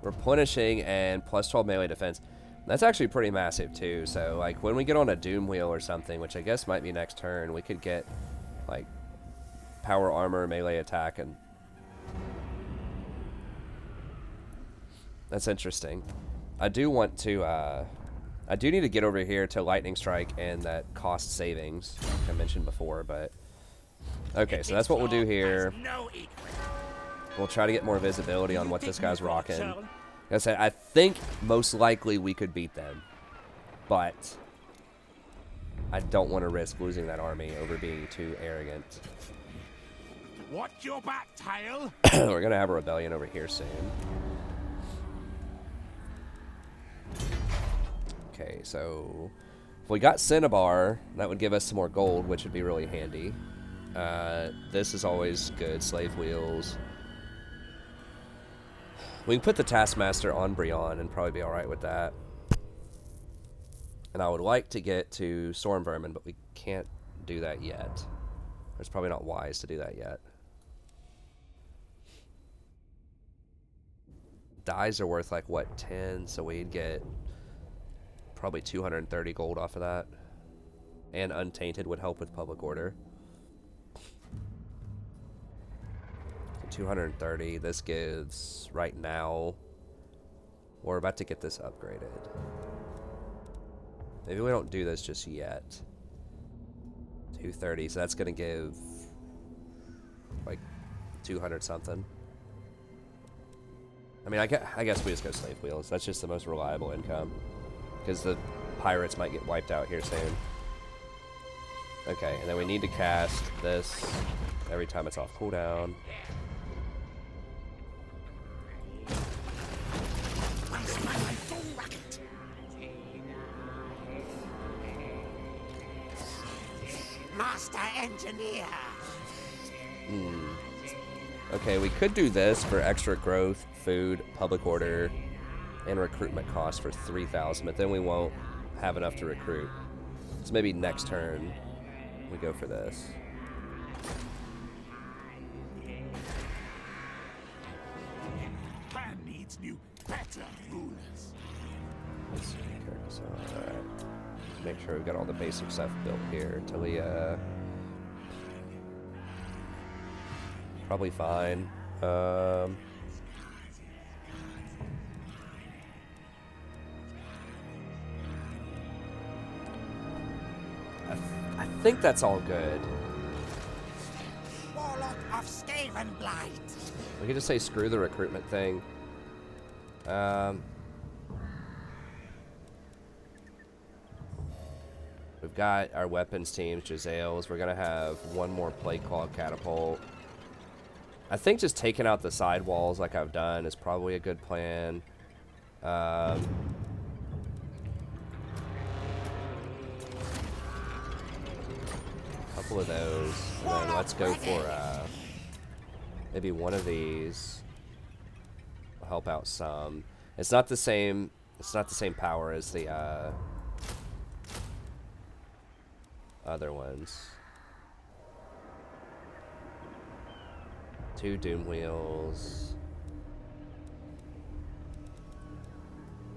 replenishing and plus 12 melee defense. That's actually pretty massive too. So like when we get on a Doom Wheel or something, which I guess might be next turn, we could get like power armor, melee attack, and that's interesting. I do want to I do need to get over here to Lightning Strike and that cost savings, like I mentioned before, but okay, so that's what we'll do here. No equal. We'll try to get more visibility Do on you what take this me guy's for a rocking. churl? Like I said, I think most likely we could beat them, but I don't want to risk losing that army over being too arrogant. Watch your back, tail. We're gonna have a rebellion over here soon. Okay, so if we got Cinnabar, that would give us some more gold, which would be really handy. This is always good. Slave wheels. We can put the Taskmaster on Brion and probably be alright with that. And I would like to get to Storm Vermin, but we can't do that yet. It's probably not wise to do that yet. Dyes are worth like, what, 10? So we'd get probably 230 gold off of that. And Untainted would help with Public Order. 230. This gives, right now, we're about to get this upgraded. Maybe we don't do this just yet. 230, so that's going to give like 200 something. I mean, I guess we just go slave wheels. That's just the most reliable income. Because the pirates might get wiped out here soon. Okay, and then we need to cast this every time it's off cooldown. Master Engineer. Okay, we could do this for extra growth, food, public order, and recruitment cost for 3,000, but then we won't have enough to recruit. So maybe next turn we go for this. Clan needs new, better rulers. Let's see, characters. Alright. Make sure we've got all the basic stuff built here. Talia. Probably fine. I think that's all good. Warlock of Skavenblight. We could just say screw the recruitment thing. We've got our weapons teams, Giselles. We're gonna have one more plate claw catapult. I think just taking out the side walls like I've done is probably a good plan. Couple of those, and then let's go for maybe one of these. Will help out some. It's not the same. It's not the same power as the other ones. 2 Doom Wheels.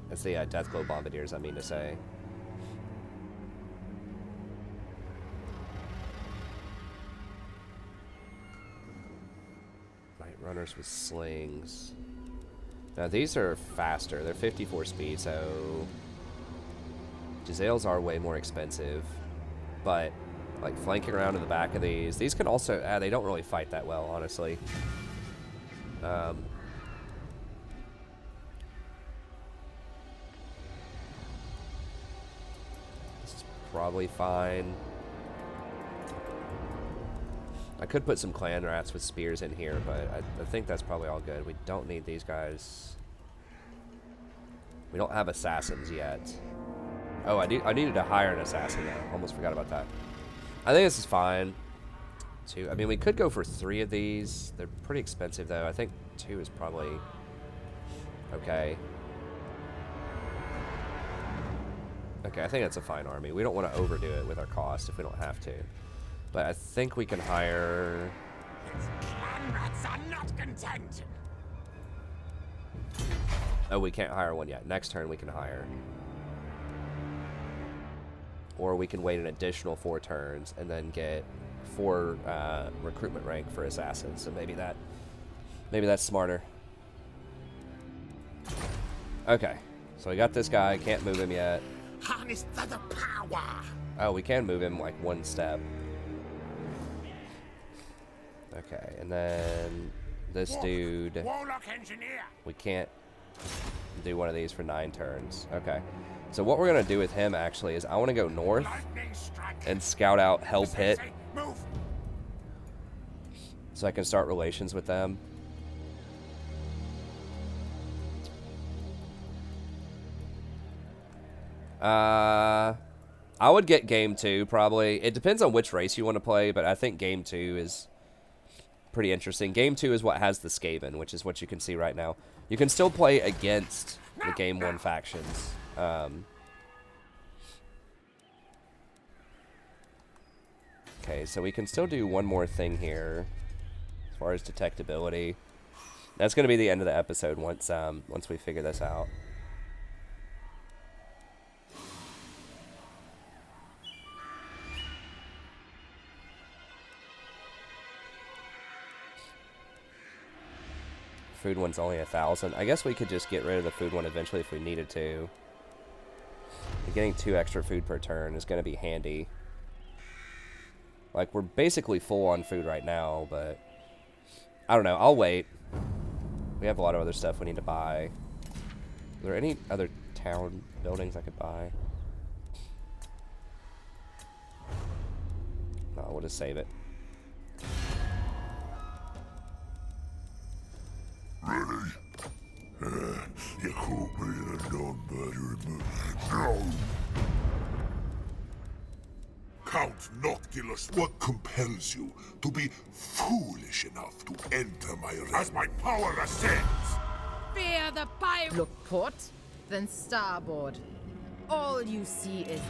That's the Deathglow Bombardiers, I mean to say. Night Runners with slings. Now these are faster. They're 54 speed, so Giselles are way more expensive. But like flanking around in the back of these can also, they don't really fight that well, honestly. This is probably fine. I could put some clan rats with spears in here, but I think that's probably all good. We don't need these guys. We don't have assassins yet. Oh, I needed to hire an assassin though. Almost forgot about that. I think this is fine. 2. I mean, we could go for 3 of these. They're pretty expensive though. I think 2 is probably okay. Okay, I think that's a fine army. We don't want to overdo it with our cost if we don't have to. But I think we can hire... Clan rats are not content. Oh, we can't hire one yet. Next turn we can hire. Or we can wait an additional 4 turns and then get 4 recruitment rank for assassins. So maybe that's smarter. Okay, so we got this guy. Can't move him yet. Harness to the power. Oh, we can move him like 1 step. Okay, and then this dude. Warlock engineer. We can't do one of these for 9 turns. Okay. So what we're going to do with him, actually, is I want to go north Lightning strike. and scout out Hell Pit Move. so I can start relations with them. I would get game 2, probably. It depends on which race you want to play, but I think game 2 is pretty interesting. Game 2 is what has the Skaven, which is what you can see right now. You can still play against the game 1 factions. Okay, so we can still do one more thing here as far as detectability. That's going to be the end of the episode once we figure this out. Food one's only 1,000. I guess we could just get rid of the food one eventually if we needed to. Getting 2 extra food per turn is going to be handy. Like, we're basically full on food right now, but I don't know. I'll wait. We have a lot of other stuff we need to buy. Are there any other town buildings I could buy? No, we'll just save it. You caught me in a non-murdering mood. No! Count Noctilus, what compels you to be foolish enough to enter my realm? As my power ascends! Fear the pirate. Look port, then starboard. All you see is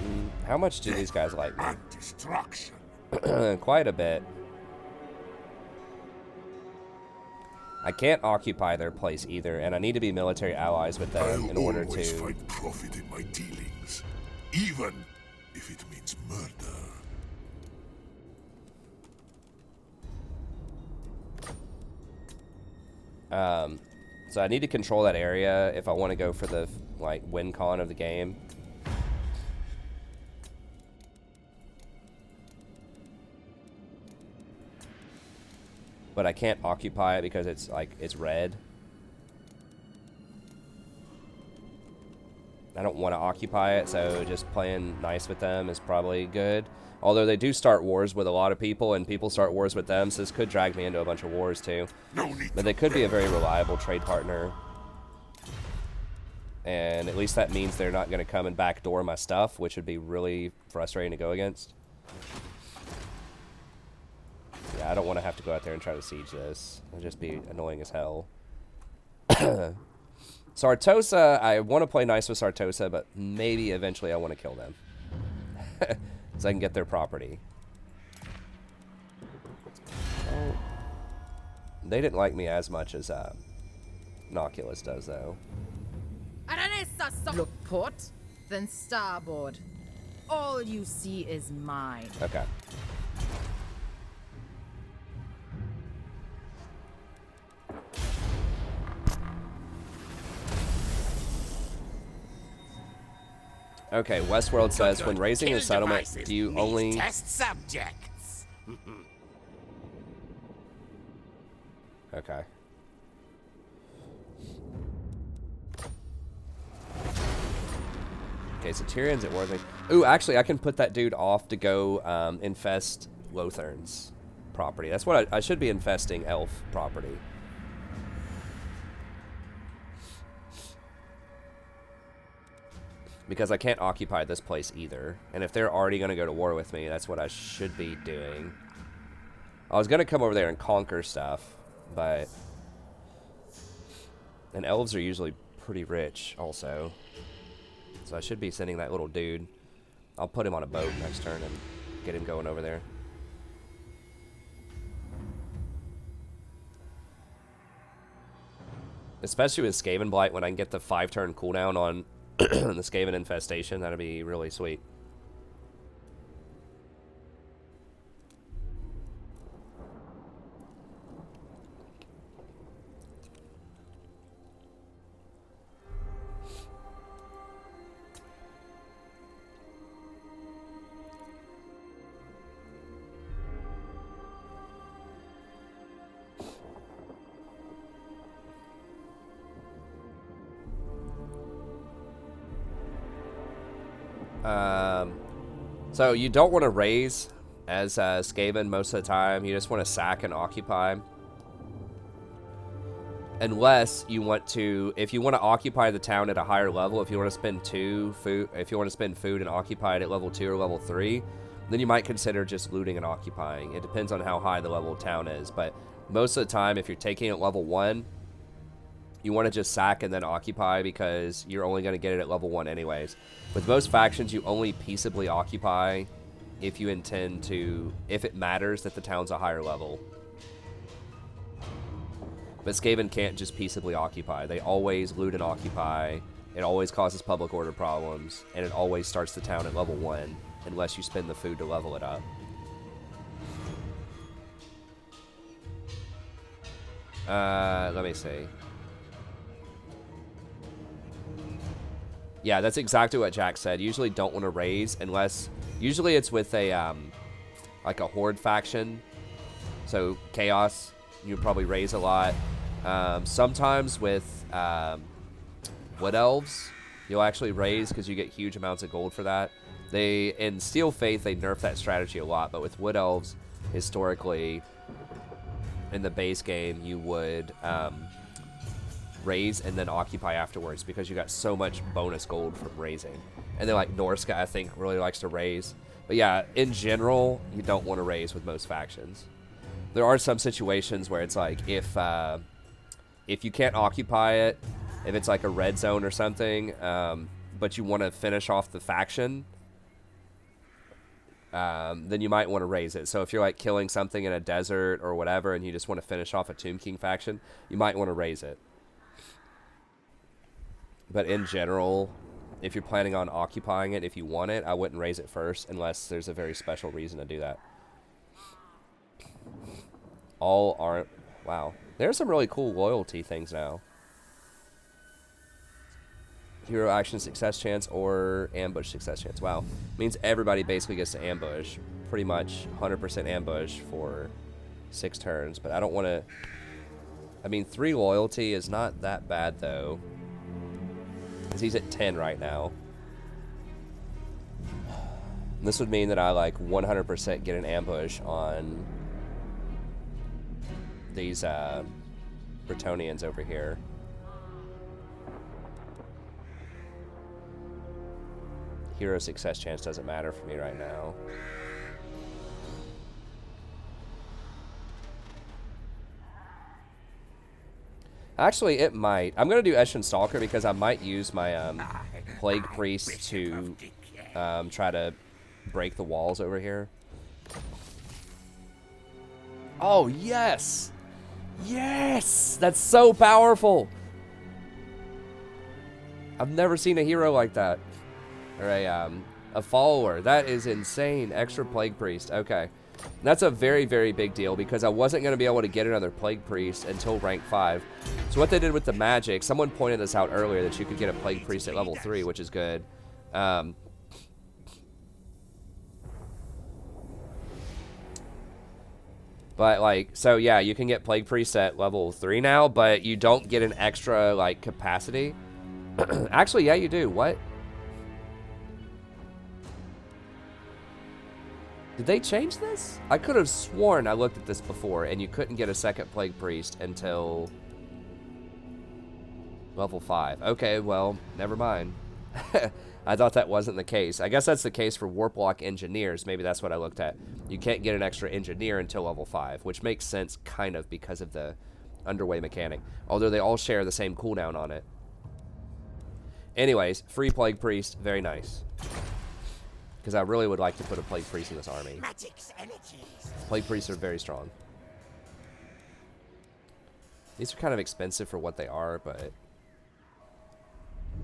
How much do these guys like me? And destruction. Quite a bit. I can't occupy their place either, and I need to be military allies with them in order always to... find profit in my dealings, even if it means murder. So I need to control that area if I want to go for the, like, win con of the game. But I can't occupy it because it's, like, it's red. I don't want to occupy it, so just playing nice with them is probably good. Although they do start wars with a lot of people, and people start wars with them, so this could drag me into a bunch of wars, too. But they could be a very reliable trade partner. And at least that means they're not going to come and backdoor my stuff, which would be really frustrating to go against. Yeah, I don't want to have to go out there and try to siege this. It'll just be annoying as hell. Sartosa, I want to play nice with Sartosa, but maybe eventually I want to kill them. So I can get their property. Oh. They didn't like me as much as Noculus does, though. look port, then starboard. All you see is mine. Okay. Okay, Westworld says, when raising a settlement, do you only... Test subjects. Okay. Okay, so Tyrion's at Worthing. Ooh, actually, I can put that dude off to go infest Lothern's property. That's what I should be infesting elf property. Because I can't occupy this place either. And if they're already going to go to war with me, that's what I should be doing. I was going to come over there and conquer stuff, but... And elves are usually pretty rich, also. So I should be sending that little dude. I'll put him on a boat next turn and get him going over there. Especially with Skaven Blight, when I can get the 5-turn cooldown on the Skaven Infestation, that'd be really sweet. So you don't want to raise as Skaven most of the time. You just want to sack and occupy. Unless you want to, if you want to occupy the town at a higher level, if you want to spend food and occupy it at level 2 or level 3, then you might consider just looting and occupying. It depends on how high the level of town is, but most of the time, if you're taking it at level 1, you want to just sack and then occupy because you're only going to get it at level 1 anyways. With most factions, you only peaceably occupy if you intend to, if it matters that the town's a higher level. But Skaven can't just peaceably occupy. They always loot and occupy. It always causes public order problems, and it always starts the town at level 1 unless you spend the food to level it up. Let me see. Yeah, that's exactly what Jack said. Usually don't want to raise unless... Usually it's with a, like a horde faction. So Chaos, you probably raise a lot. Sometimes with Wood Elves, you'll actually raise because you get huge amounts of gold for that. In Steel Faith, they nerf that strategy a lot, but with Wood Elves, historically, in the base game, you would raise and then occupy afterwards because you got so much bonus gold from raising. And then like Norska, I think, really likes to raise. But yeah, in general, you don't want to raise with most factions. There are some situations where it's like if you can't occupy it, if it's like a red zone or something, but you want to finish off the faction, then you might want to raise it. So if you're like killing something in a desert or whatever and you just want to finish off a Tomb King faction, you might want to raise it. But in general, if you're planning on occupying it, if you want it, I wouldn't raise it first unless there's a very special reason to do that. All aren't... Wow. There's some really cool loyalty things now. Hero action success chance or ambush success chance. Wow. Means everybody basically gets to ambush. Pretty much 100% ambush for 6 turns. But I don't want to... I mean, 3 loyalty is not that bad, though. Because he's at 10 right now. This would mean that I, like, 100% get an ambush on these Bretonnians over here. Hero success chance doesn't matter for me right now. Actually, it might. I'm going to do Eshin Stalker because I might use my Plague Priest to try to break the walls over here. Oh, yes! Yes! That's so powerful! I've never seen a hero like that. Or a follower. That is insane. Extra Plague Priest. Okay. That's a very, very big deal because I wasn't going to be able to get another Plague Priest until rank 5. So what they did with the magic, someone pointed this out earlier that you could get a Plague Priest at level 3, which is good. But like, so yeah, you can get Plague Priest at level 3 now, but you don't get an extra like capacity. Actually, yeah, you do. What? Did they change this? I could have sworn I looked at this before and you couldn't get a second Plague Priest until level 5. Okay, well, never mind. I thought that wasn't the case. I guess that's the case for Warplock Engineers. Maybe that's what I looked at. You can't get an extra Engineer until level 5, which makes sense kind of because of the underway mechanic. Although they all share the same cooldown on it. Anyways, free Plague Priest, very nice. Because I really would like to put a Plague Priest in this army. Plague Priests are very strong. These are kind of expensive for what they are, but...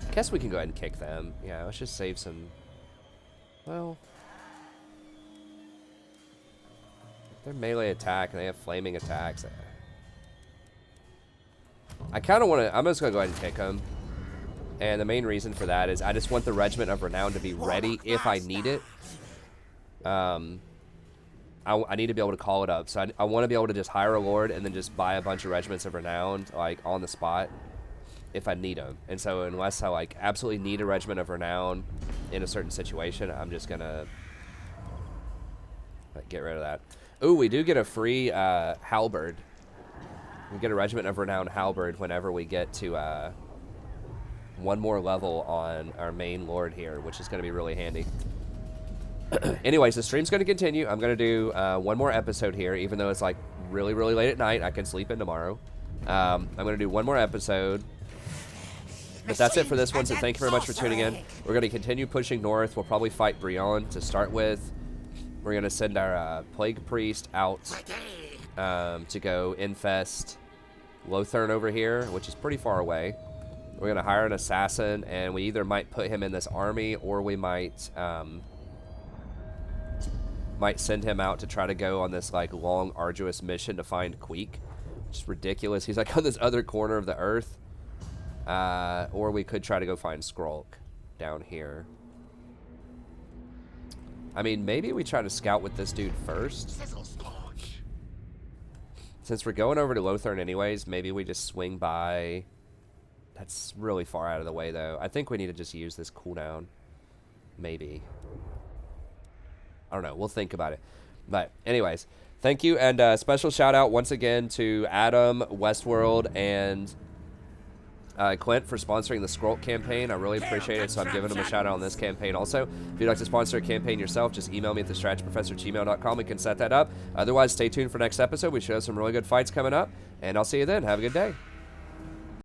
I guess we can go ahead and kick them. Yeah, let's just save some... Well... They're melee attack, and they have flaming attacks. I kind of want to... I'm just going to go ahead and kick them. And the main reason for that is I just want the Regiment of Renown to be ready if I need it. I need to be able to call it up. So I want to be able to just hire a Lord and then just buy a bunch of Regiments of Renown, like, on the spot if I need them. And so unless I, like, absolutely need a Regiment of Renown in a certain situation, I'm just gonna get rid of that. Ooh, we do get a free halberd. We get a Regiment of Renown halberd whenever we get to one more level on our main lord here, which is going to be really handy. Anyways, the stream's going to continue. I'm going to do one more episode here, even though it's like really, really late at night. I can sleep in tomorrow. I'm going to do one more episode. But that's it for this one, so thank you very much for tuning in. We're going to continue pushing north. We'll probably fight Brionne to start with. We're going to send our Plague Priest out to go infest Lothern over here, which is pretty far away. We're going to hire an assassin, and we either might put him in this army, or we might send him out to try to go on this like long, arduous mission to find Queek, which is ridiculous. He's like on this other corner of the earth. Or we could try to go find Skrulk down here. I mean, maybe we try to scout with this dude first. Since we're going over to Lothern anyways, maybe we just swing by. That's really far out of the way, though. I think we need to just use this cooldown. Maybe. I don't know. We'll think about it. But anyways, thank you. And special shout out once again to Adam, Westworld, and Clint for sponsoring the Skrulk campaign. I really appreciate it, so I'm giving them a shout out on this campaign also. If you'd like to sponsor a campaign yourself, just email me at thestrategyprofessor@gmail.com. We can set that up. Otherwise, stay tuned for next episode. We should have some really good fights coming up, and I'll see you then. Have a good day.